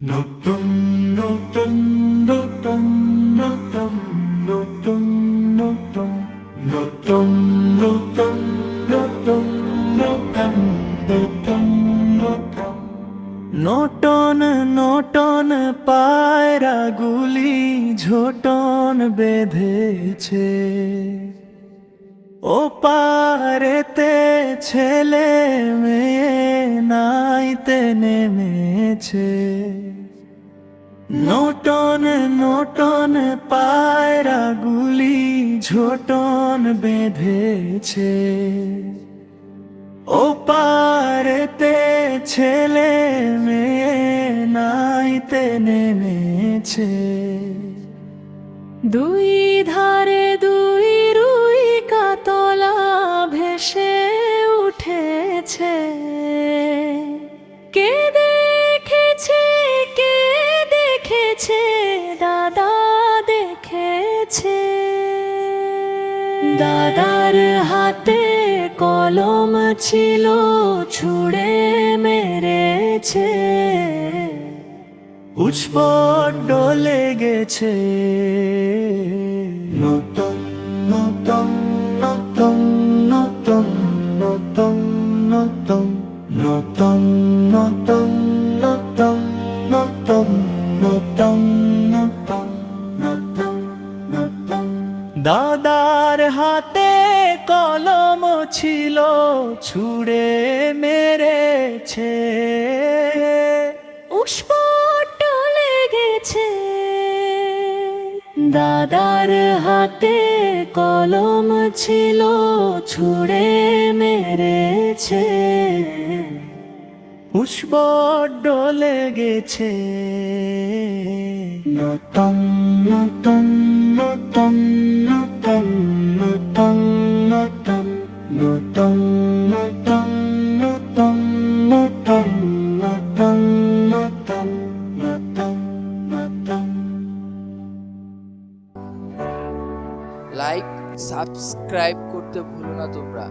নতুন নতুন নতুন নতুন নতুন নতুন নতুন নতুন নতুন নতুন নতুন নতুন নটন নটন পায়রাগুলি ঝোটন বেঁধেছে, ও পারেতে ছেলে মেয়ে নাইতে নেমেছে। নটন নটন পায়রাগুলি ঝোটন বেঁধেছে, ও পারেতে ছেলে মেয়ে নাইতে নেমেছে। দুই ধারে দুই রুই কাতলা ভেসে উঠেছে, কে দেখেছে কে দেখেছে, দাদা দেখেছে। দাদার হাতে কলম ছিল, ছুঁড়ে মেরেছে, উৎস্ফট লেগেছে। নতুন নতুন নতুন নতুন নতুন নতুন নতুন নতুন নতুন নতুন নতুন নতুন নতুন নতুন। দাদার হাতে কলম ছিল, ছুঁড়ে মেরেছে, উস্ফট লেগেছে। দাদার হাতে কলম ছিল, ছুঁড়ে মেরেছে, উৎস্ফট লেগেছে। নতুন নতুন নতুন নতুন নতুন নতুন নতুন নতুন নতুন নতুন নতুন নতুন নতুন নতুন। লাইক সাবস্ক্রাইব করতে ভুলো না তোমরা।